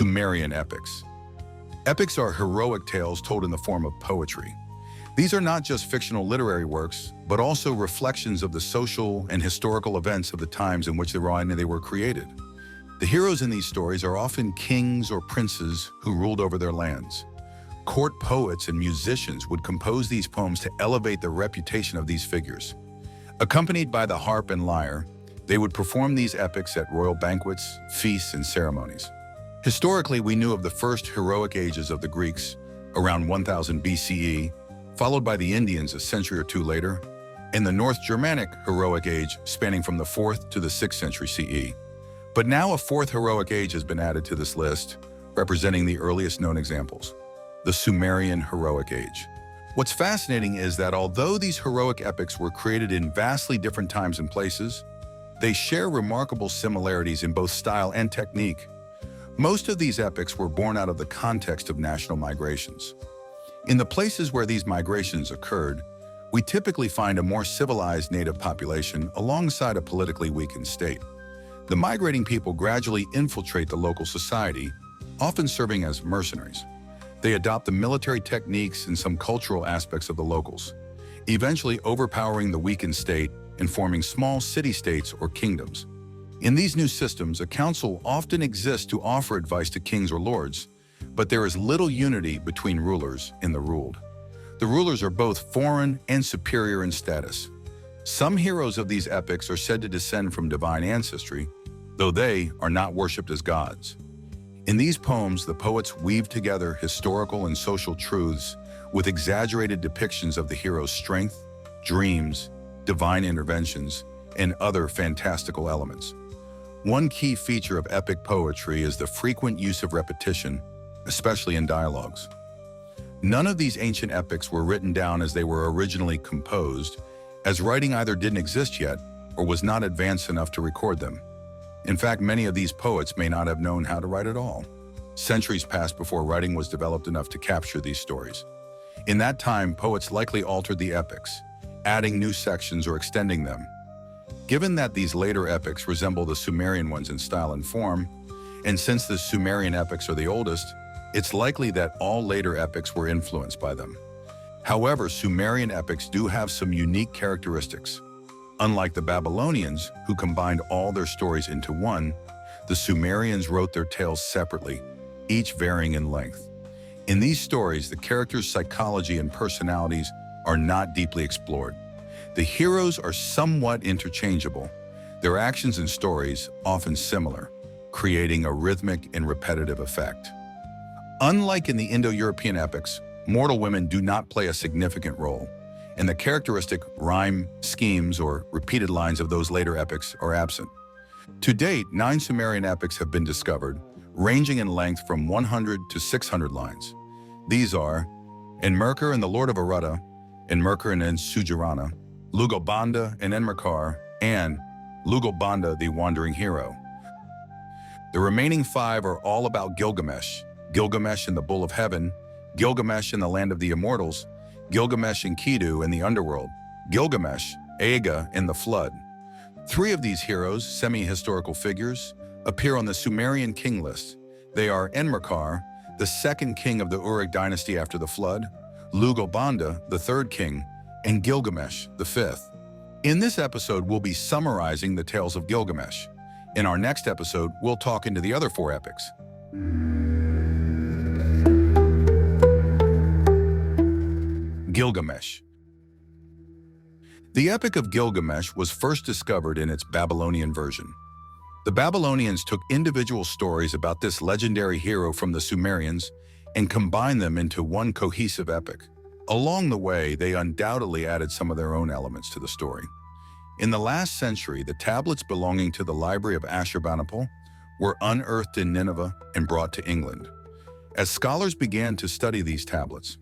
Sumerian Epics. Epics are heroic tales told in the form of poetry. These are not just fictional literary works, but also reflections of the social and historical events of the times in which they were created. The heroes in these stories are often kings or princes who ruled over their lands. Court poets and musicians would compose these poems to elevate the reputation of these figures. Accompanied by the harp and lyre, they would perform these epics at royal banquets, feasts, and ceremonies. Historically, we knew of the first heroic ages of the Greeks, around 1000 BCE, followed by the Indians a century or two later, and the North Germanic heroic age spanning from the 4th to the 6th century CE. But now a fourth heroic age has been added to this list, representing the earliest known examples, the Sumerian heroic age. What's fascinating is that although these heroic epics were created in vastly different times and places, they share remarkable similarities in both style and technique. Most of these epics were born out of the context of national migrations. In the places where these migrations occurred, we typically find a more civilized native population alongside a politically weakened state. The migrating people gradually infiltrate the local society, often serving as mercenaries. They adopt the military techniques and some cultural aspects of the locals, eventually overpowering the weakened state and forming small city-states or kingdoms. In these new systems, a council often exists to offer advice to kings or lords, but there is little unity between rulers and the ruled. The rulers are both foreign and superior in status. Some heroes of these epics are said to descend from divine ancestry, though they are not worshipped as gods. In these poems, the poets weave together historical and social truths with exaggerated depictions of the hero's strength, dreams, divine interventions, and other fantastical elements. One key feature of epic poetry is the frequent use of repetition, especially in dialogues. None of these ancient epics were written down as they were originally composed, as writing either didn't exist yet or was not advanced enough to record them. In fact, many of these poets may not have known how to write at all. Centuries passed before writing was developed enough to capture these stories. In that time, poets likely altered the epics, adding new sections or extending them. Given that these later epics resemble the Sumerian ones in style and form, and since the Sumerian epics are the oldest, it's likely that all later epics were influenced by them. However, Sumerian epics do have some unique characteristics. Unlike the Babylonians, who combined all their stories into one, the Sumerians wrote their tales separately, each varying in length. In these stories, the characters' psychology and personalities are not deeply explored. The heroes are somewhat interchangeable, their actions and stories often similar, creating a rhythmic and repetitive effect. Unlike in the Indo-European epics, mortal women do not play a significant role, and the characteristic rhyme schemes or repeated lines of those later epics are absent. To date, 9 Sumerian epics have been discovered, ranging in length from 100 to 600 lines. These are Enmerkar and the Lord of Arutta, Enmerkar and Ensujarana, Lugalbanda and Enmerkar, and Lugalbanda the Wandering Hero. The remaining 5 are all about Gilgamesh, Gilgamesh and the Bull of Heaven, Gilgamesh and the Land of the Immortals, Gilgamesh and Enkidu and the Underworld, Gilgamesh, Agga, and the Flood. 3 of these heroes, semi-historical figures, appear on the Sumerian king list. They are Enmerkar, the second king of the Uruk dynasty after the flood, Lugalbanda, the third king, and Gilgamesh, the 5th. In this episode, we'll be summarizing the tales of Gilgamesh. In our next episode, we'll talk into the other 4 epics. Gilgamesh. The Epic of Gilgamesh was first discovered in its Babylonian version. The Babylonians took individual stories about this legendary hero from the Sumerians and combined them into one cohesive epic. Along the way, they undoubtedly added some of their own elements to the story. In the last century, the tablets belonging to the library of Ashurbanipal were unearthed in Nineveh and brought to England. As scholars began to study these tablets,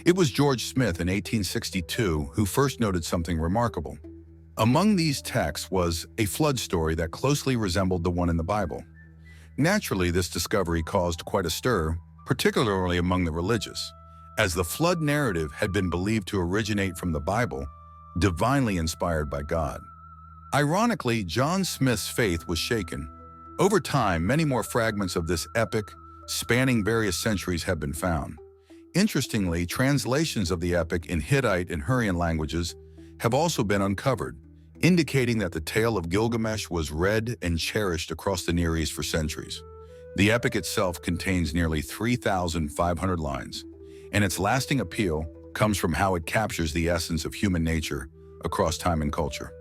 it was George Smith in 1862 who first noted something remarkable. Among these texts was a flood story that closely resembled the one in the Bible. Naturally, this discovery caused quite a stir, particularly among the religious, as the flood narrative had been believed to originate from the Bible, divinely inspired by God. Ironically, John Smith's faith was shaken. Over time, many more fragments of this epic spanning various centuries have been found. Interestingly, translations of the epic in Hittite and Hurrian languages have also been uncovered, indicating that the tale of Gilgamesh was read and cherished across the Near East for centuries. The epic itself contains nearly 3,500 lines, and its lasting appeal comes from how it captures the essence of human nature across time and culture.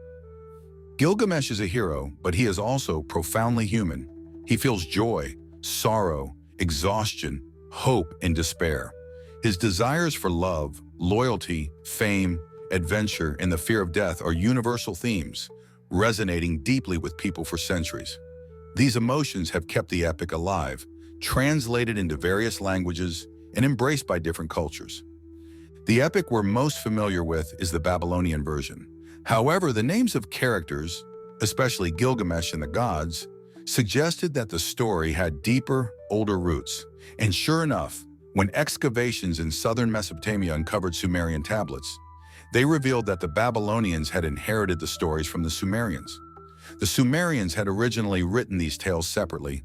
Gilgamesh is a hero, but he is also profoundly human. He feels joy, sorrow, exhaustion, hope, and despair. His desires for love, loyalty, fame, adventure, and the fear of death are universal themes, resonating deeply with people for centuries. These emotions have kept the epic alive, translated into various languages, and embraced by different cultures. The epic we're most familiar with is the Babylonian version. However, the names of characters, especially Gilgamesh and the gods, suggested that the story had deeper, older roots. And sure enough, when excavations in southern Mesopotamia uncovered Sumerian tablets, they revealed that the Babylonians had inherited the stories from the Sumerians. The Sumerians had originally written these tales separately,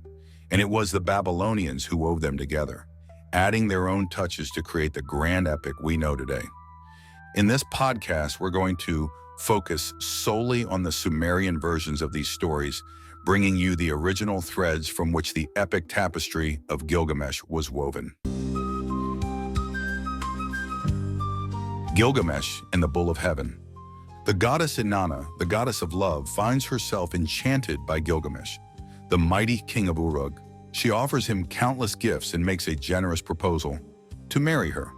and it was the Babylonians who wove them together, adding their own touches to create the grand epic we know today. In this podcast, we're going to focus solely on the Sumerian versions of these stories, bringing you the original threads from which the epic tapestry of Gilgamesh was woven. Gilgamesh and the Bull of Heaven. The goddess Inanna, the goddess of love, finds herself enchanted by Gilgamesh, the mighty king of Uruk. She offers him countless gifts and makes a generous proposal to marry her.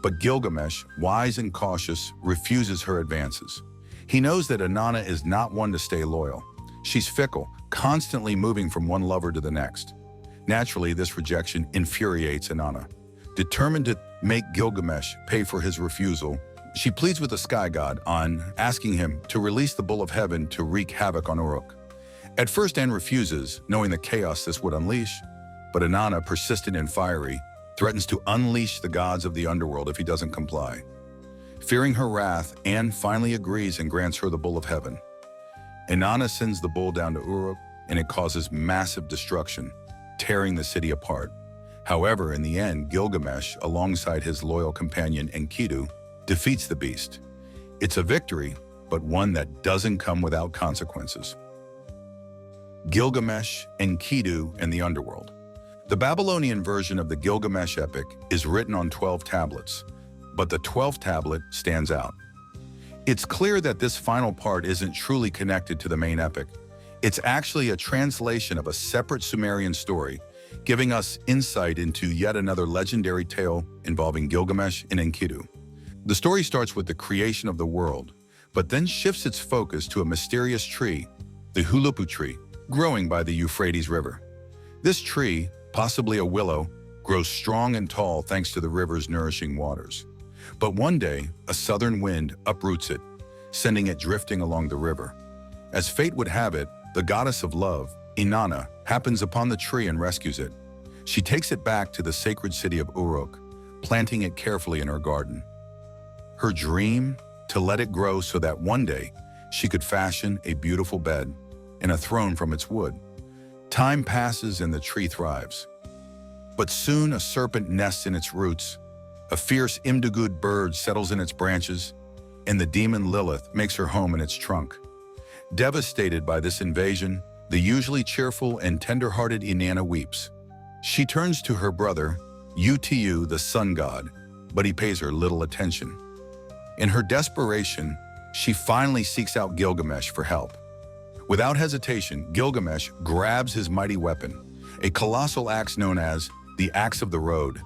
But Gilgamesh, wise and cautious, refuses her advances. He knows that Inanna is not one to stay loyal. She's fickle, constantly moving from one lover to the next. Naturally, this rejection infuriates Inanna. Determined to make Gilgamesh pay for his refusal, she pleads with the sky god, An, asking him to release the Bull of Heaven to wreak havoc on Uruk. At first, An refuses, knowing the chaos this would unleash, but Inanna, persistent and fiery, threatens to unleash the gods of the Underworld if he doesn't comply. Fearing her wrath, An finally agrees and grants her the Bull of Heaven. Inanna sends the bull down to Uruk, and it causes massive destruction, tearing the city apart. However, in the end, Gilgamesh, alongside his loyal companion Enkidu, defeats the beast. It's a victory, but one that doesn't come without consequences. Gilgamesh, Enkidu, and the Underworld. The Babylonian version of the Gilgamesh epic is written on 12 tablets, but the 12th tablet stands out. It's clear that this final part isn't truly connected to the main epic. It's actually a translation of a separate Sumerian story, giving us insight into yet another legendary tale involving Gilgamesh and Enkidu. The story starts with the creation of the world, but then shifts its focus to a mysterious tree, the Hulupu tree, growing by the Euphrates River. This tree, possibly a willow, grows strong and tall thanks to the river's nourishing waters. But one day, a southern wind uproots it, sending it drifting along the river. As fate would have it, the goddess of love, Inanna, happens upon the tree and rescues it. She takes it back to the sacred city of Uruk, planting it carefully in her garden. Her dream, to let it grow so that one day she could fashion a beautiful bed and a throne from its wood. Time passes and the tree thrives. But soon a serpent nests in its roots, a fierce Imdugud bird settles in its branches, and the demon Lilith makes her home in its trunk. Devastated by this invasion, the usually cheerful and tender-hearted Inanna weeps. She turns to her brother, Utu, the sun god, but he pays her little attention. In her desperation, she finally seeks out Gilgamesh for help. Without hesitation, Gilgamesh grabs his mighty weapon, a colossal axe known as the Axe of the Road,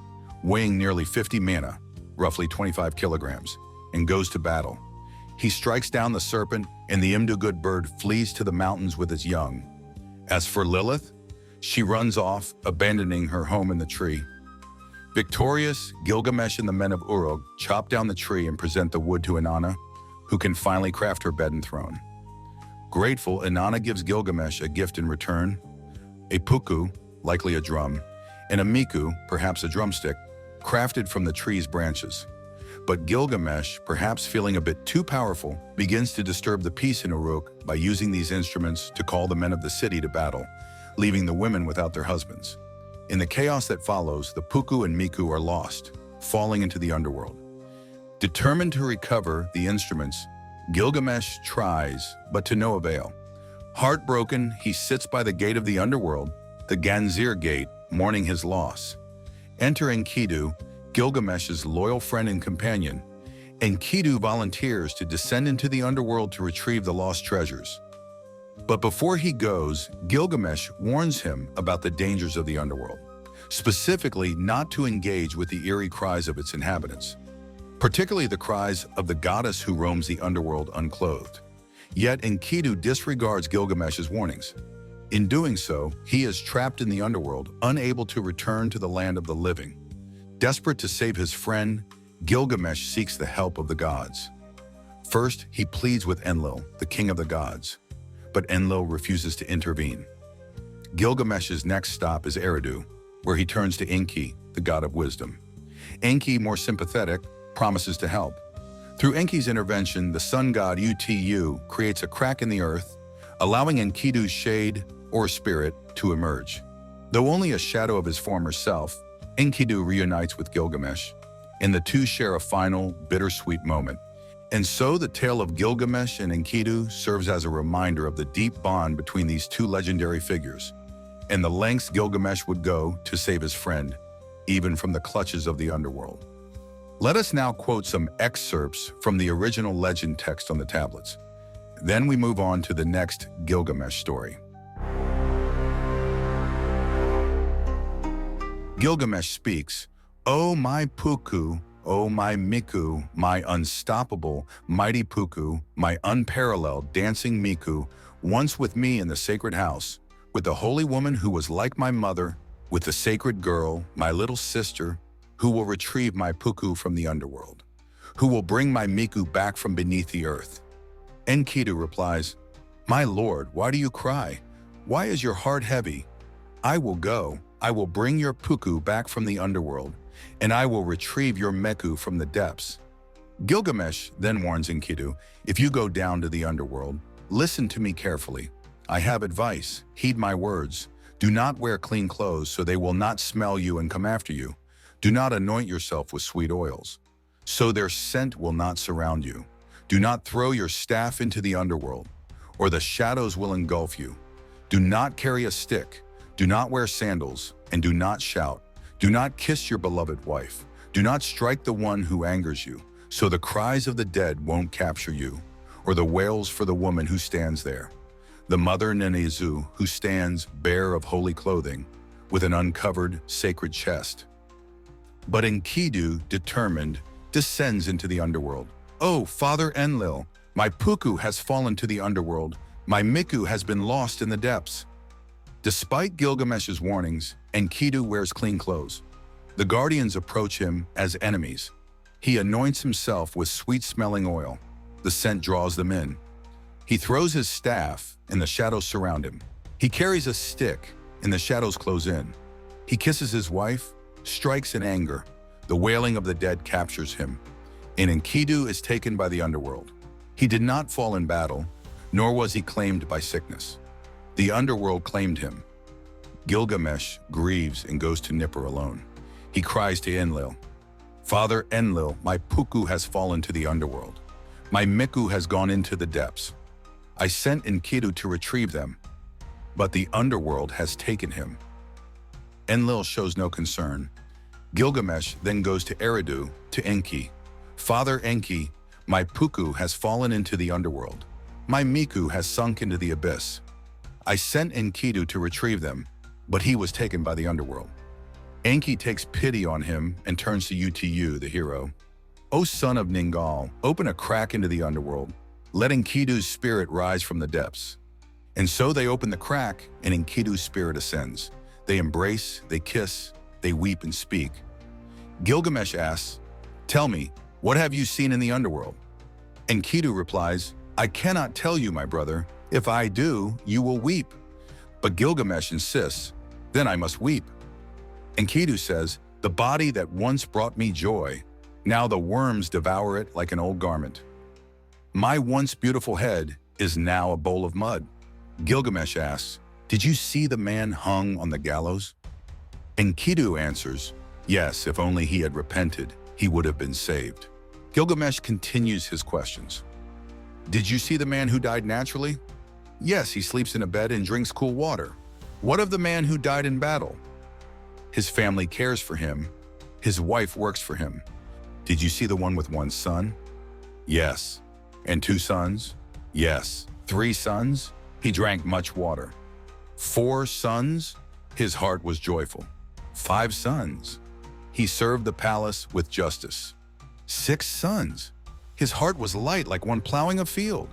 weighing nearly 50 mana, roughly 25 kilograms, and goes to battle. He strikes down the serpent, and the Imdugud bird flees to the mountains with its young. As for Lilith, she runs off, abandoning her home in the tree. Victorious, Gilgamesh and the men of Uruk chop down the tree and present the wood to Inanna, who can finally craft her bed and throne. Grateful, Inanna gives Gilgamesh a gift in return, a puku, likely a drum, and a miku, perhaps a drumstick, crafted from the tree's branches. But Gilgamesh, perhaps feeling a bit too powerful, begins to disturb the peace in Uruk by using these instruments to call the men of the city to battle, leaving the women without their husbands. In the chaos that follows, the Puku and Miku are lost, falling into the underworld. Determined to recover the instruments, Gilgamesh tries, but to no avail. Heartbroken, he sits by the gate of the underworld, the Ganzir gate, mourning his loss. Enter Enkidu, Gilgamesh's loyal friend and companion. Enkidu volunteers to descend into the underworld to retrieve the lost treasures. But before he goes, Gilgamesh warns him about the dangers of the underworld, specifically not to engage with the eerie cries of its inhabitants, particularly the cries of the goddess who roams the underworld unclothed. Yet Enkidu disregards Gilgamesh's warnings. In doing so, he is trapped in the underworld, unable to return to the land of the living. Desperate to save his friend, Gilgamesh seeks the help of the gods. First, he pleads with Enlil, the king of the gods, but Enlil refuses to intervene. Gilgamesh's next stop is Eridu, where he turns to Enki, the god of wisdom. Enki, more sympathetic, promises to help. Through Enki's intervention, the sun god Utu creates a crack in the earth, allowing Enkidu's shade, or spirit, to emerge. Though only a shadow of his former self, Enkidu reunites with Gilgamesh, and the two share a final, bittersweet moment. And so the tale of Gilgamesh and Enkidu serves as a reminder of the deep bond between these two legendary figures, and the lengths Gilgamesh would go to save his friend, even from the clutches of the underworld. Let us now quote some excerpts from the original legend text on the tablets. Then we move on to the next Gilgamesh story. Gilgamesh speaks, "O my Puku, O my Miku, my unstoppable, mighty Puku, my unparalleled dancing Miku, once with me in the sacred house, with the holy woman who was like my mother, with the sacred girl, my little sister, who will retrieve my Puku from the underworld, who will bring my Miku back from beneath the earth." Enkidu replies, "My lord, why do you cry? Why is your heart heavy? I will go. I will bring your Puku back from the underworld, and I will retrieve your Meku from the depths." Gilgamesh then warns Enkidu, "If you go down to the underworld, listen to me carefully. I have advice. Heed my words. Do not wear clean clothes so they will not smell you and come after you. Do not anoint yourself with sweet oils, so their scent will not surround you. Do not throw your staff into the underworld, or the shadows will engulf you. Do not carry a stick. Do not wear sandals, and do not shout. Do not kiss your beloved wife. Do not strike the one who angers you, so the cries of the dead won't capture you, or the wails for the woman who stands there, the mother Nenezu who stands bare of holy clothing, with an uncovered sacred chest." But Enkidu, determined, descends into the underworld. "Oh, Father Enlil, my Puku has fallen to the underworld. My Miku has been lost in the depths." Despite Gilgamesh's warnings, Enkidu wears clean clothes. The guardians approach him as enemies. He anoints himself with sweet-smelling oil. The scent draws them in. He throws his staff, and the shadows surround him. He carries a stick, and the shadows close in. He kisses his wife, strikes in anger. The wailing of the dead captures him, and Enkidu is taken by the underworld. He did not fall in battle, nor was he claimed by sickness. The underworld claimed him. Gilgamesh grieves and goes to Nippur alone. He cries to Enlil, "Father Enlil, my Puku has fallen to the underworld. My Miku has gone into the depths. I sent Enkidu to retrieve them, but the underworld has taken him." Enlil shows no concern. Gilgamesh then goes to Eridu, to Enki. "Father Enki, my Puku has fallen into the underworld. My Miku has sunk into the abyss. I sent Enkidu to retrieve them, but he was taken by the underworld." Enki takes pity on him and turns to Utu, the hero. "O son of Ningal, open a crack into the underworld. Let Enkidu's spirit rise from the depths." And so they open the crack, and Enkidu's spirit ascends. They embrace, they kiss, they weep and speak. Gilgamesh asks, "Tell me, what have you seen in the underworld?" Enkidu replies, "I cannot tell you, my brother. If I do, you will weep." But Gilgamesh insists, "Then I must weep." Enkidu says, "The body that once brought me joy, now the worms devour it like an old garment. My once beautiful head is now a bowl of mud." Gilgamesh asks, "Did you see the man hung on the gallows?" Enkidu answers, yes, if only he had repented, he would have been saved. Gilgamesh continues his questions. Did you see the man who died naturally? Yes, he sleeps in a bed and drinks cool water. What of the man who died in battle? His family cares for him. His wife works for him. Did you see the one with one son? Yes. And 2 sons? Yes. 3 sons? He drank much water. 4 sons? His heart was joyful. 5 sons? He served the palace with justice. 6 sons? His heart was light like one plowing a field.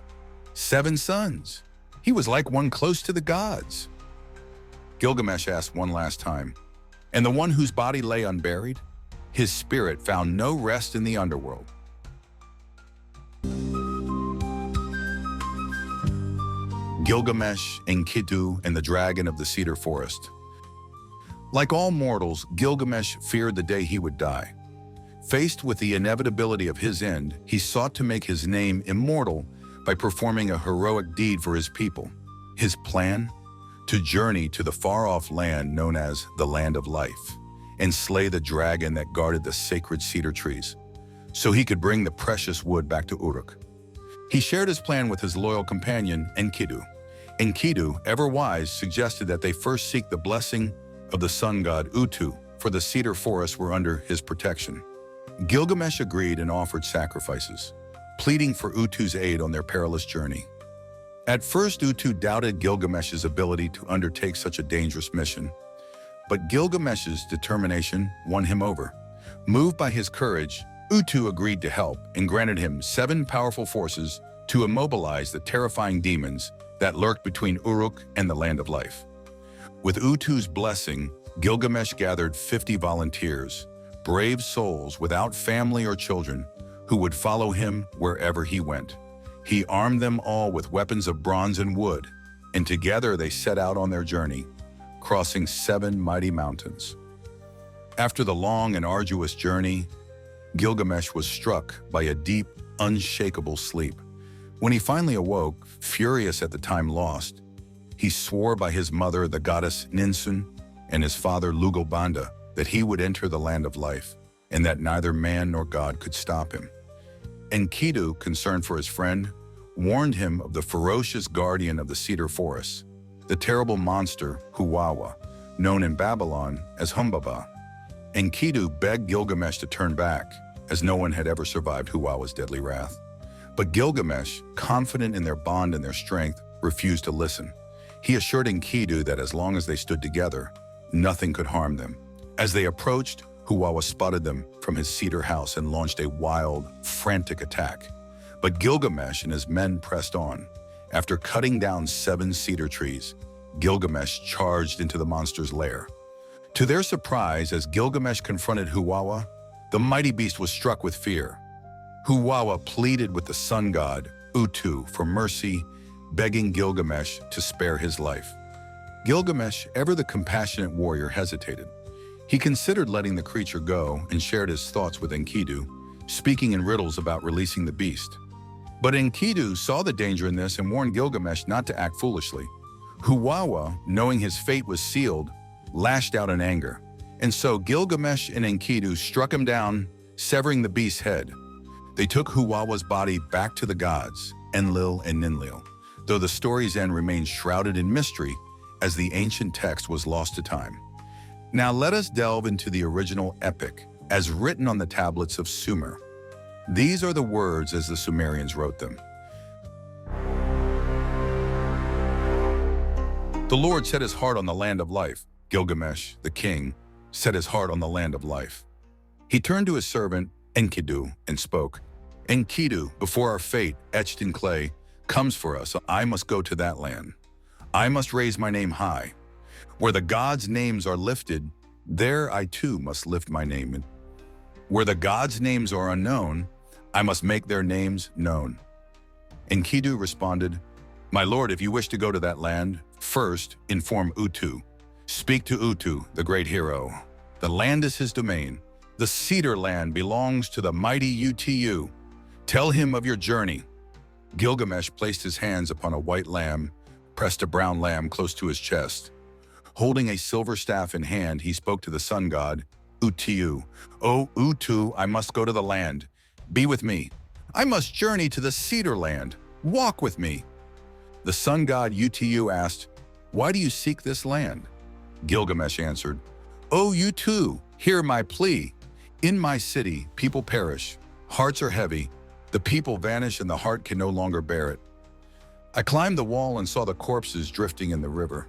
7 sons? He was like one close to the gods. Gilgamesh asked one last time, and the one whose body lay unburied? His spirit found no rest in the underworld. Gilgamesh, Enkidu, and the dragon of the cedar forest. Like all mortals, Gilgamesh feared the day he would die. Faced with the inevitability of his end, he sought to make his name immortal by performing a heroic deed for his people. His plan? To journey to the far-off land known as the Land of Life and slay the dragon that guarded the sacred cedar trees, so he could bring the precious wood back to Uruk. He shared his plan with his loyal companion, Enkidu. Enkidu, ever wise, suggested that they first seek the blessing of the sun god Utu, for the cedar forests were under his protection. Gilgamesh agreed and offered sacrifices, pleading for Utu's aid on their perilous journey. At first, Utu doubted Gilgamesh's ability to undertake such a dangerous mission, but Gilgamesh's determination won him over. Moved by his courage, Utu agreed to help and granted him 7 powerful forces to immobilize the terrifying demons that lurked between Uruk and the Land of Life. With Utu's blessing, Gilgamesh gathered 50 volunteers, brave souls without family or children, who would follow him wherever he went. He armed them all with weapons of bronze and wood, and together they set out on their journey, crossing 7 mighty mountains. After the long and arduous journey, Gilgamesh was struck by a deep, unshakable sleep. When he finally awoke, furious at the time lost, he swore by his mother, the goddess Ninsun, and his father, Lugalbanda, that he would enter the Land of Life, and that neither man nor God could stop him. Enkidu, concerned for his friend, warned him of the ferocious guardian of the cedar forests, the terrible monster Huwawa, known in Babylon as Humbaba. Enkidu begged Gilgamesh to turn back, as no one had ever survived Huwawa's deadly wrath. But Gilgamesh, confident in their bond and their strength, refused to listen. He assured Enkidu that as long as they stood together, nothing could harm them. As they approached, Huwawa spotted them from his cedar house and launched a wild, frantic attack. But Gilgamesh and his men pressed on. After cutting down 7 cedar trees, Gilgamesh charged into the monster's lair. To their surprise, as Gilgamesh confronted Huwawa, the mighty beast was struck with fear. Huwawa pleaded with the sun god, Utu, for mercy, begging Gilgamesh to spare his life. Gilgamesh, ever the compassionate warrior, hesitated. He considered letting the creature go and shared his thoughts with Enkidu, speaking in riddles about releasing the beast. But Enkidu saw the danger in this and warned Gilgamesh not to act foolishly. Huwawa, knowing his fate was sealed, lashed out in anger, and so Gilgamesh and Enkidu struck him down, severing the beast's head. They took Huwawa's body back to the gods, Enlil and Ninlil, though the story's end remains shrouded in mystery as the ancient text was lost to time. Now let us delve into the original epic, as written on the tablets of Sumer. These are the words as the Sumerians wrote them. The Lord set his heart on the land of life. Gilgamesh, the king, set his heart on the land of life. He turned to his servant, Enkidu, and spoke, Enkidu, before our fate, etched in clay, comes for us, I must go to that land. I must raise my name high. Where the gods' names are lifted, there I too must lift my name. Where the gods' names are unknown, I must make their names known. Enkidu responded, My lord, if you wish to go to that land, first inform Utu. Speak to Utu, the great hero. The land is his domain. The cedar land belongs to the mighty Utu. Tell him of your journey. Gilgamesh placed his hands upon a white lamb, pressed a brown lamb close to his chest. Holding a silver staff in hand, he spoke to the sun god, Utu. "O Utu, I must go to the land. Be with me. I must journey to the Cedar land. Walk with me." The sun god Utu asked, "Why do you seek this land?" Gilgamesh answered, "O Utu, hear my plea. In my city, people perish. Hearts are heavy. The people vanish and the heart can no longer bear it. I climbed the wall and saw the corpses drifting in the river.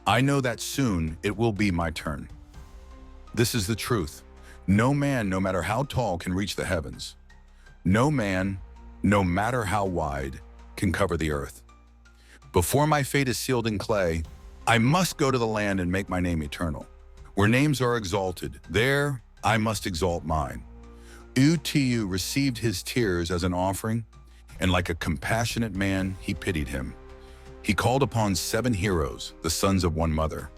I know that soon it will be my turn. This is the truth. No man, no matter how tall, can reach the heavens. No man, no matter how wide, can cover the earth. Before my fate is sealed in clay, I must go to the land and make my name eternal. Where names are exalted, there I must exalt mine." Utu received his tears as an offering, and like a compassionate man, he pitied him. He called upon 7 heroes, the sons of one mother.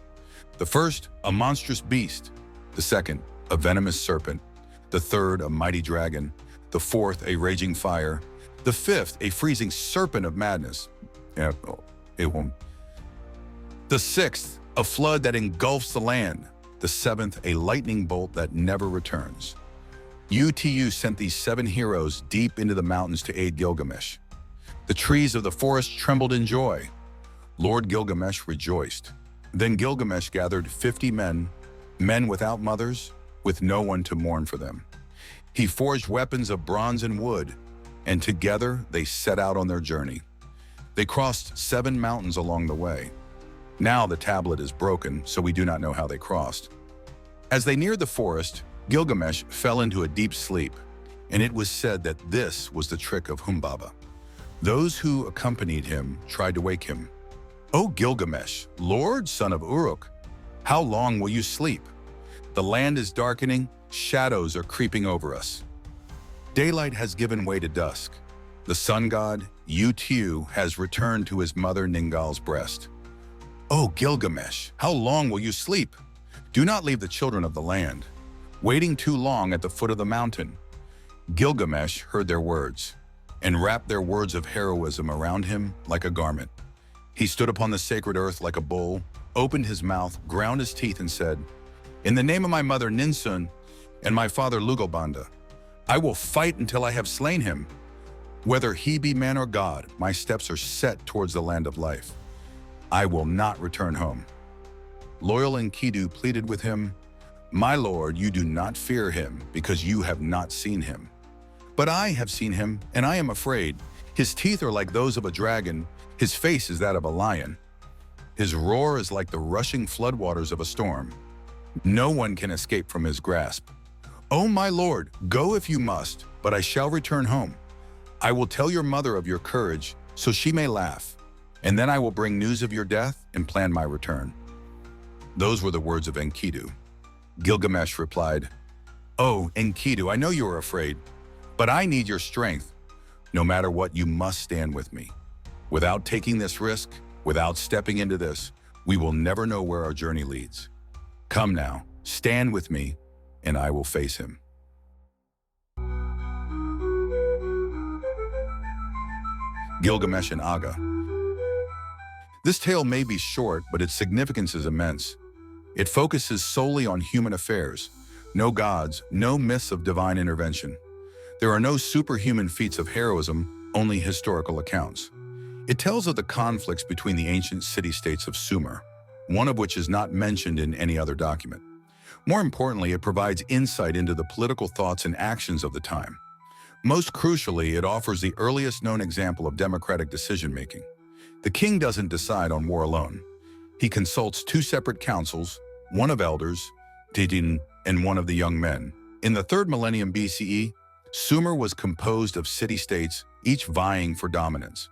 The first, a monstrous beast. The second, a venomous serpent. The third, a mighty dragon. The fourth, a raging fire. The fifth, a freezing serpent of madness. It won't. The sixth, a flood that engulfs the land. The seventh, a lightning bolt that never returns. Utu sent these 7 heroes deep into the mountains to aid Gilgamesh. The trees of the forest trembled in joy. Lord Gilgamesh rejoiced. Then Gilgamesh gathered 50 men without mothers, with no one to mourn for them. He forged weapons of bronze and wood, and together they set out on their journey. They crossed 7 mountains along the way. Now the tablet is broken, so we do not know how they crossed. As they neared the forest, Gilgamesh fell into a deep sleep, and it was said that this was the trick of Humbaba. Those who accompanied him tried to wake him. "O Gilgamesh, Lord, son of Uruk, how long will you sleep? The land is darkening, shadows are creeping over us. Daylight has given way to dusk. The sun god, Utu, has returned to his mother Ningal's breast. O Gilgamesh, how long will you sleep? Do not leave the children of the land, waiting too long at the foot of the mountain." Gilgamesh heard their words and wrapped their words of heroism around him like a garment. He stood upon the sacred earth like a bull, opened his mouth, ground his teeth, and said, "In the name of my mother Ninsun and my father Lugalbanda, I will fight until I have slain him. Whether he be man or god, my steps are set towards the land of life. I will not return home." Loyal Enkidu pleaded with him, "My lord, you do not fear him because you have not seen him. But I have seen him, and I am afraid. His teeth are like those of a dragon. His face is that of a lion. His roar is like the rushing floodwaters of a storm. No one can escape from his grasp. Oh, my lord, go if you must, but I shall return home. I will tell your mother of your courage, so she may laugh, and then I will bring news of your death and plan my return." Those were the words of Enkidu. Gilgamesh replied, "Oh, Enkidu, I know you are afraid, but I need your strength. No matter what, you must stand with me. Without taking this risk, without stepping into this, we will never know where our journey leads. Come now, stand with me, and I will face him." Gilgamesh and Agga. This tale may be short, but its significance is immense. It focuses solely on human affairs. No gods, no myths of divine intervention. There are no superhuman feats of heroism, only historical accounts. It tells of the conflicts between the ancient city-states of Sumer, one of which is not mentioned in any other document. More importantly, it provides insight into the political thoughts and actions of the time. Most crucially, it offers the earliest known example of democratic decision-making. The king doesn't decide on war alone. He consults 2 separate councils, one of elders, Didin, and one of the young men. In the 3rd millennium BCE, Sumer was composed of city-states, each vying for dominance.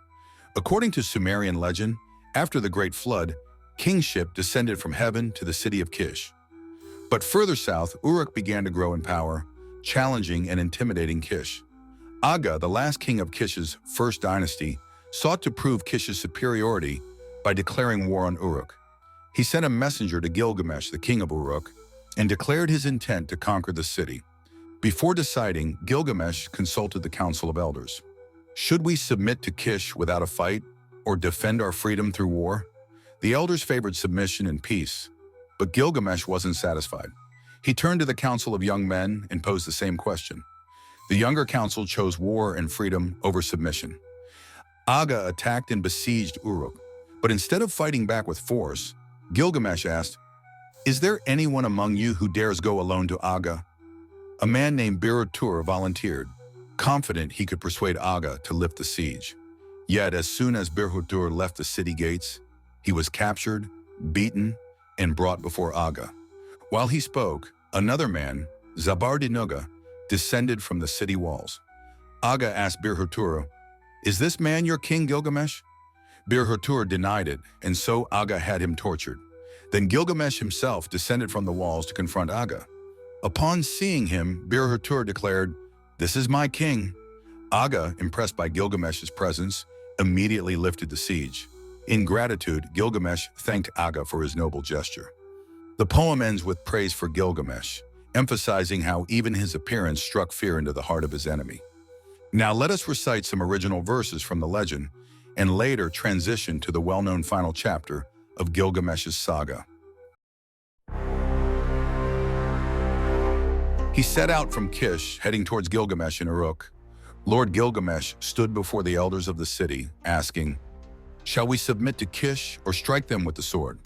According to Sumerian legend, after the Great Flood, kingship descended from heaven to the city of Kish. But further south, Uruk began to grow in power, challenging and intimidating Kish. Agga, the last king of Kish's first dynasty, sought to prove Kish's superiority by declaring war on Uruk. He sent a messenger to Gilgamesh, the king of Uruk, and declared his intent to conquer the city. Before deciding, Gilgamesh consulted the Council of Elders. Should we submit to Kish without a fight, or defend our freedom through war? The elders favored submission and peace, but Gilgamesh wasn't satisfied. He turned to the council of young men and posed the same question. The younger council chose war and freedom over submission. Agga attacked and besieged Uruk, but instead of fighting back with force, Gilgamesh asked, "Is there anyone among you who dares go alone to Agga?" A man named Birhottur volunteered, confident he could persuade Agga to lift the siege. Yet as soon as Birhottur left the city gates, he was captured, beaten, and brought before Agga. While he spoke, another man, Zabardinugga, descended from the city walls. Agga asked Birhottur, "Is this man your king, Gilgamesh?" Birhottur denied it, and so Agga had him tortured. Then Gilgamesh himself descended from the walls to confront Agga. Upon seeing him, Birhottur declared, "This is my king." Agga, impressed by Gilgamesh's presence, immediately lifted the siege. In gratitude, Gilgamesh thanked Agga for his noble gesture. The poem ends with praise for Gilgamesh, emphasizing how even his appearance struck fear into the heart of his enemy. Now let us recite some original verses from the legend, and later transition to the well-known final chapter of Gilgamesh's saga. He set out from Kish, heading towards Gilgamesh in Uruk. Lord Gilgamesh stood before the elders of the city, asking, "Shall we submit to Kish or strike them with the sword?"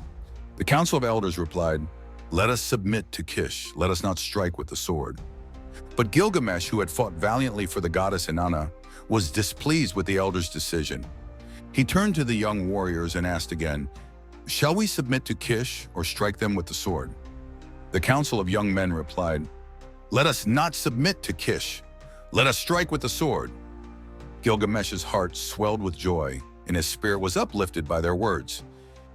The council of elders replied, "Let us submit to Kish, let us not strike with the sword." But Gilgamesh, who had fought valiantly for the goddess Inanna, was displeased with the elders' decision. He turned to the young warriors and asked again, "Shall we submit to Kish or strike them with the sword?" The council of young men replied, "Let us not submit to Kish. Let us strike with the sword." Gilgamesh's heart swelled with joy, and his spirit was uplifted by their words.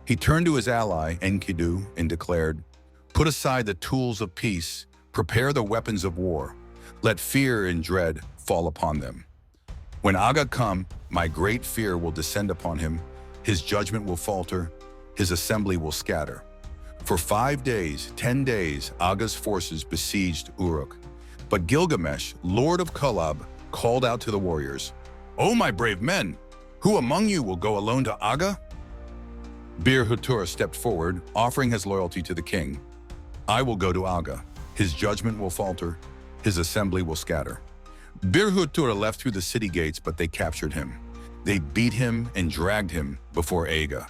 He turned to his ally, Enkidu, and declared, "Put aside the tools of peace, prepare the weapons of war. Let fear and dread fall upon them. When Agga come, my great fear will descend upon him, his judgment will falter, his assembly will scatter." For 5 days, 10 days, Agga's forces besieged Uruk. But Gilgamesh, lord of Kulab, called out to the warriors, "O my brave men, who among you will go alone to Agga?" Birhottur stepped forward, offering his loyalty to the king. "I will go to Agga. His judgment will falter, his assembly will scatter." Birhottur left through the city gates, but they captured him. They beat him and dragged him before Agga.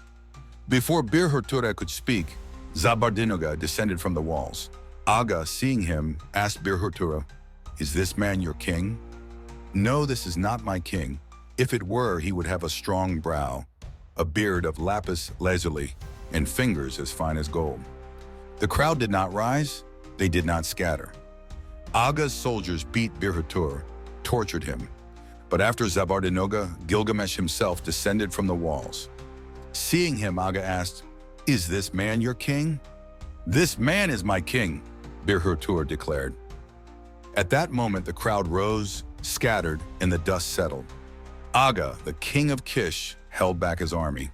Before Birhottur could speak, Zabardinugga descended from the walls. Agga, seeing him, asked Birhottur, "Is this man your king?" "No, this is not my king. If it were, he would have a strong brow, a beard of lapis lazuli, and fingers as fine as gold." The crowd did not rise, they did not scatter. Agga's soldiers beat Birhottur, tortured him. But after Zabardinugga, Gilgamesh himself descended from the walls. Seeing him, Agga asked, "Is this man your king?" "This man is my king," Birhottur declared. At that moment, the crowd rose, scattered, and the dust settled. Agga, the king of Kish, held back his army.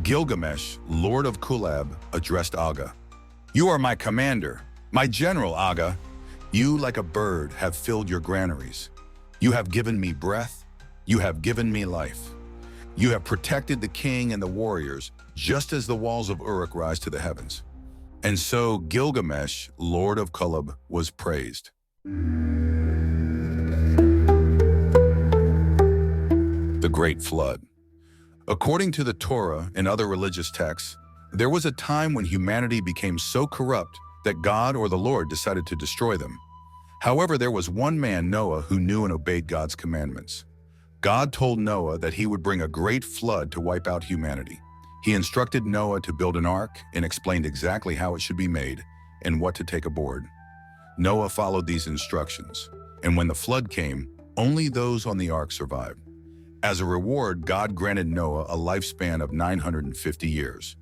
Gilgamesh, lord of Kulab, addressed Agga. "You are my commander, my general, Agga. You, like a bird, have filled your granaries. You have given me breath. You have given me life. You have protected the king and the warriors, just as the walls of Uruk rise to the heavens." And so Gilgamesh, lord of Kulab, was praised. The Great Flood. According to the Torah and other religious texts, there was a time when humanity became so corrupt that God or the Lord decided to destroy them. However, there was one man, Noah, who knew and obeyed God's commandments. God told Noah that he would bring a great flood to wipe out humanity. He instructed Noah to build an ark and explained exactly how it should be made and what to take aboard. Noah followed these instructions, and when the flood came, only those on the ark survived. As a reward, God granted Noah a lifespan of 950 years.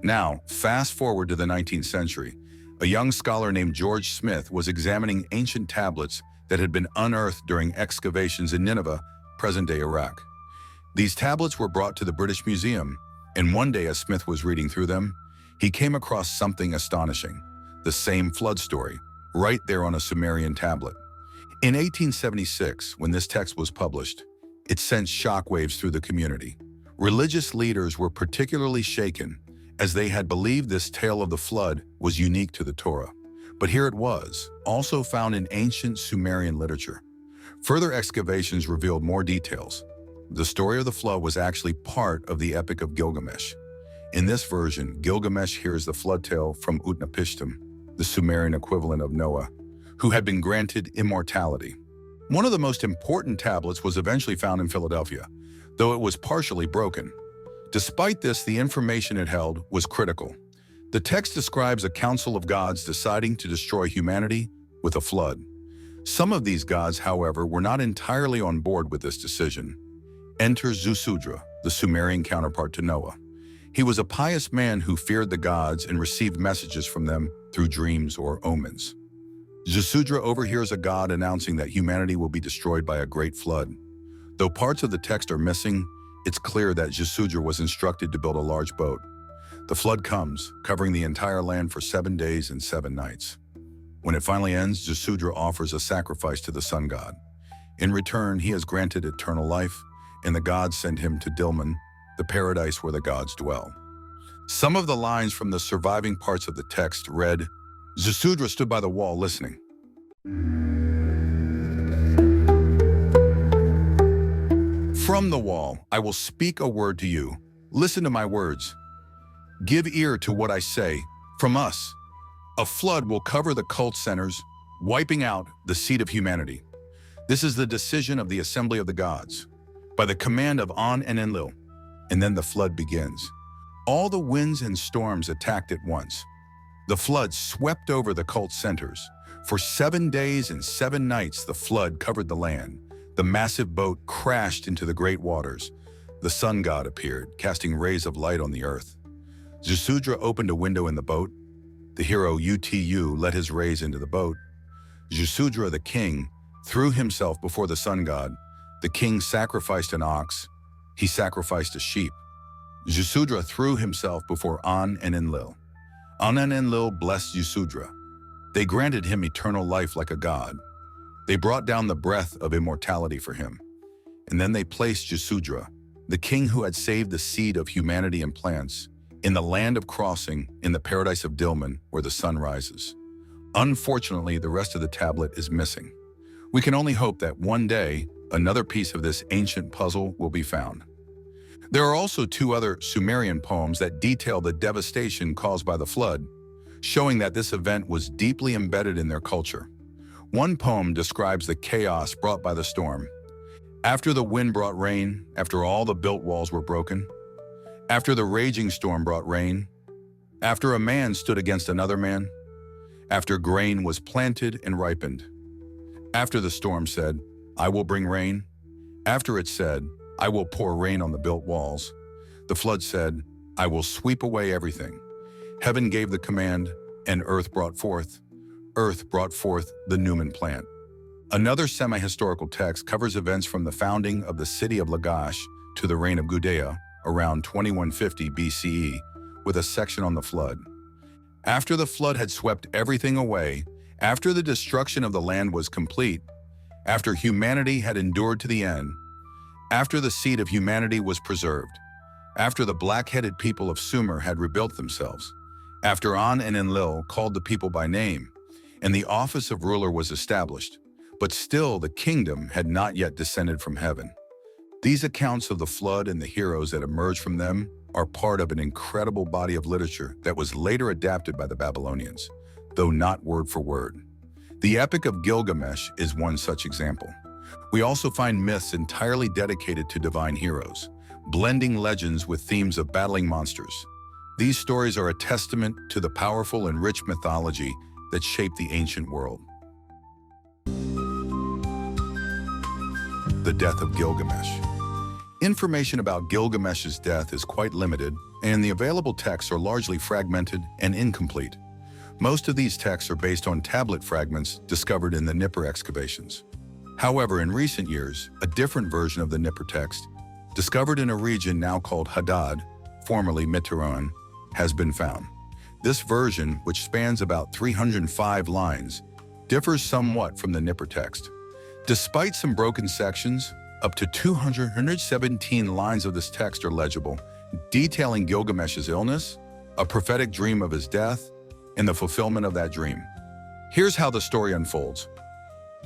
Now, fast forward to the 19th century. A young scholar named George Smith was examining ancient tablets that had been unearthed during excavations in Nineveh, present-day Iraq. These tablets were brought to the British Museum, and one day as Smith was reading through them, he came across something astonishing, the same flood story, right there on a Sumerian tablet. In 1876, when this text was published, it sent shockwaves through the community. Religious leaders were particularly shaken, as they had believed this tale of the flood was unique to the Torah. But here it was, also found in ancient Sumerian literature. Further excavations revealed more details. The story of the flood was actually part of the Epic of Gilgamesh. In this version, Gilgamesh hears the flood tale from Utnapishtim, the Sumerian equivalent of Noah, who had been granted immortality. One of the most important tablets was eventually found in Philadelphia, though it was partially broken. Despite this, the information it held was critical. The text describes a council of gods deciding to destroy humanity with a flood. Some of these gods, however, were not entirely on board with this decision. Enter Ziggurats, the Sumerian counterpart to Noah. He was a pious man who feared the gods and received messages from them through dreams or omens. Ziggurats overhears a god announcing that humanity will be destroyed by a great flood. Though parts of the text are missing, it's clear that Ziggurats was instructed to build a large boat. The flood comes, covering the entire land for 7 days and 7 nights. When it finally ends, Ziggurats offers a sacrifice to the sun god. In return, he is granted eternal life, and the gods send him to Dilmun, the paradise where the gods dwell. Some of the lines from the surviving parts of the text read, Ziggurats stood by the wall listening. From the wall, I will speak a word to you. Listen to my words. Give ear to what I say. From us, a flood will cover the cult centers, wiping out the seed of humanity. This is the decision of the assembly of the gods, by the command of An and Enlil. And then the flood begins. All the winds and storms attacked at once. The flood swept over the cult centers. For 7 days and 7 nights, the flood covered the land. The massive boat crashed into the great waters. The sun god appeared, casting rays of light on the earth. Ziggurats opened a window in the boat. The hero Utu let his rays into the boat. Ziggurats, the king, threw himself before the sun god. The king sacrificed an ox. He sacrificed a sheep. Ziggurats threw himself before An and Enlil. An and Enlil blessed Ziggurats. They granted him eternal life like a god. They brought down the breath of immortality for him. And then they placed Ziggurats, the king who had saved the seed of humanity and plants, in the land of crossing, in the paradise of Dilmun, where the sun rises. Unfortunately, the rest of the tablet is missing. We can only hope that one day, another piece of this ancient puzzle will be found. There are also 2 other Sumerian poems that detail the devastation caused by the flood, showing that this event was deeply embedded in their culture. One poem describes the chaos brought by the storm. After the wind brought rain, after all the built walls were broken, after the raging storm brought rain, after a man stood against another man, after grain was planted and ripened, after the storm said, I will bring rain, after it said, I will pour rain on the built walls, the flood said, I will sweep away everything. Heaven gave the command, and earth brought forth the Numan plant. Another semi-historical text covers events from the founding of the city of Lagash to the reign of Gudea around 2150 BCE, with a section on the flood. After the flood had swept everything away, after the destruction of the land was complete, after humanity had endured to the end, after the seed of humanity was preserved, after the black-headed people of Sumer had rebuilt themselves, after An and Enlil called the people by name, and the office of ruler was established, but still the kingdom had not yet descended from heaven. These accounts of the flood and the heroes that emerged from them are part of an incredible body of literature that was later adapted by the Babylonians, though not word for word. The Epic of Gilgamesh is one such example. We also find myths entirely dedicated to divine heroes, blending legends with themes of battling monsters. These stories are a testament to the powerful and rich mythology that shaped the ancient world. The Death of Gilgamesh. Information about Gilgamesh's death is quite limited, and the available texts are largely fragmented and incomplete. Most of these texts are based on tablet fragments discovered in the Nippur excavations. However, in recent years, a different version of the Nippur text, discovered in a region now called Hadad, formerly Mitterrand, has been found. This version, which spans about 305 lines, differs somewhat from the Nippur text. Despite some broken sections, Up to 217 lines of this text are legible, detailing Gilgamesh's illness, a prophetic dream of his death, and the fulfillment of that dream. Here's how the story unfolds.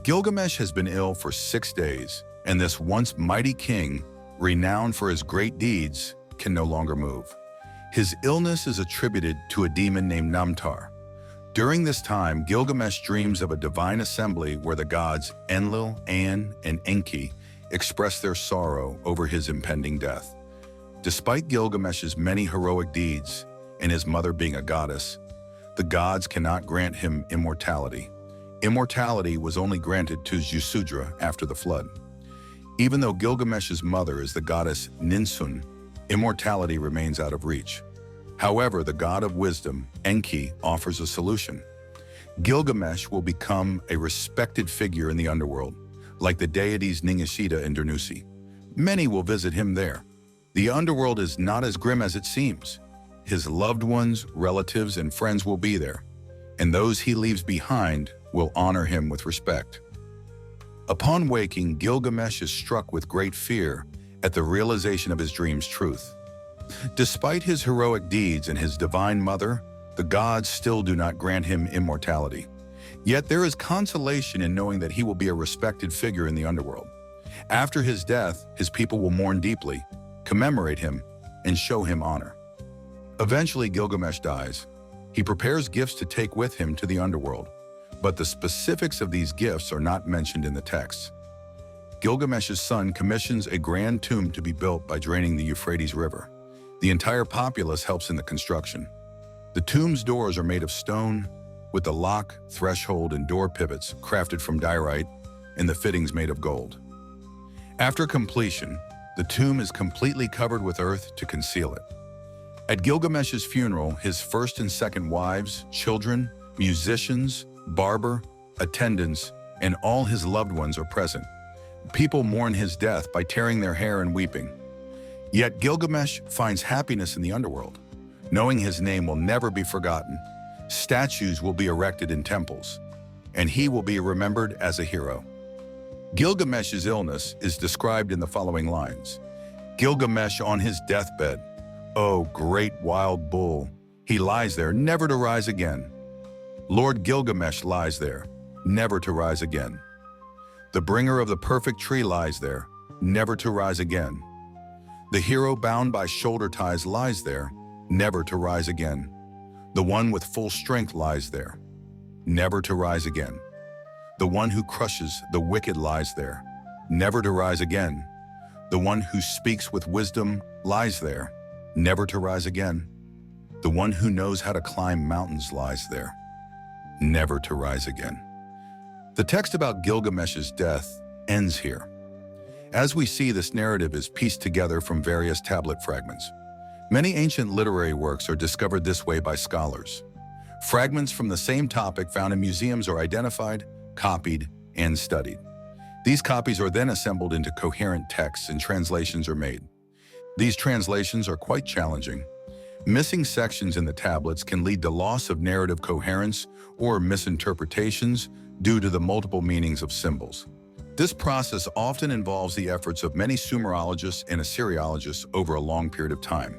Gilgamesh has been ill for 6 days, and this once mighty king, renowned for his great deeds, can no longer move. His illness is attributed to a demon named Namtar. During this time, Gilgamesh dreams of a divine assembly where the gods Enlil, An, and Enki express their sorrow over his impending death. Despite Gilgamesh's many heroic deeds and his mother being a goddess, the gods cannot grant him immortality. Immortality was only granted to Yasudra after the flood. Even though Gilgamesh's mother is the goddess Ninsun, immortality remains out of reach. However, the god of wisdom, Enki, offers a solution. Gilgamesh will become a respected figure in the underworld, like the deities Ningishita and Dernusi. Many will visit him there. The underworld is not as grim as it seems. His loved ones, relatives, and friends will be there, and those he leaves behind will honor him with respect. Upon waking, Gilgamesh is struck with great fear at the realization of his dream's truth. Despite his heroic deeds and his divine mother, the gods still do not grant him immortality. Yet there is consolation in knowing that he will be a respected figure in the underworld. After his death, his people will mourn deeply, commemorate him, and show him honor. Eventually, Gilgamesh dies. He prepares gifts to take with him to the underworld, but the specifics of these gifts are not mentioned in the text. Gilgamesh's son commissions a grand tomb to be built by draining the Euphrates River. The entire populace helps in the construction. The tomb's doors are made of stone, with the lock, threshold, and door pivots crafted from diorite, and the fittings made of gold. After completion, the tomb is completely covered with earth to conceal it. At Gilgamesh's funeral, his first and second wives, children, musicians, barber, attendants, and all his loved ones are present. People mourn his death by tearing their hair and weeping. Yet Gilgamesh finds happiness in the underworld. Knowing his name will never be forgotten, statues will be erected in temples, and he will be remembered as a hero. Gilgamesh's illness is described in the following lines. Gilgamesh on his deathbed. Oh, great wild bull, he lies there, never to rise again. Lord Gilgamesh lies there, never to rise again. The bringer of the perfect tree lies there, never to rise again. The hero bound by shoulder ties lies there, never to rise again. The one with full strength lies there, never to rise again. The one who crushes the wicked lies there, never to rise again. The one who speaks with wisdom lies there, never to rise again. The one who knows how to climb mountains lies there, never to rise again. The text about Gilgamesh's death ends here. As we see, this narrative is pieced together from various tablet fragments. Many ancient literary works are discovered this way by scholars. Fragments from the same topic found in museums are identified, copied, and studied. These copies are then assembled into coherent texts and translations are made. These translations are quite challenging. Missing sections in the tablets can lead to loss of narrative coherence or misinterpretations due to the multiple meanings of symbols. This process often involves the efforts of many Sumerologists and Assyriologists over a long period of time.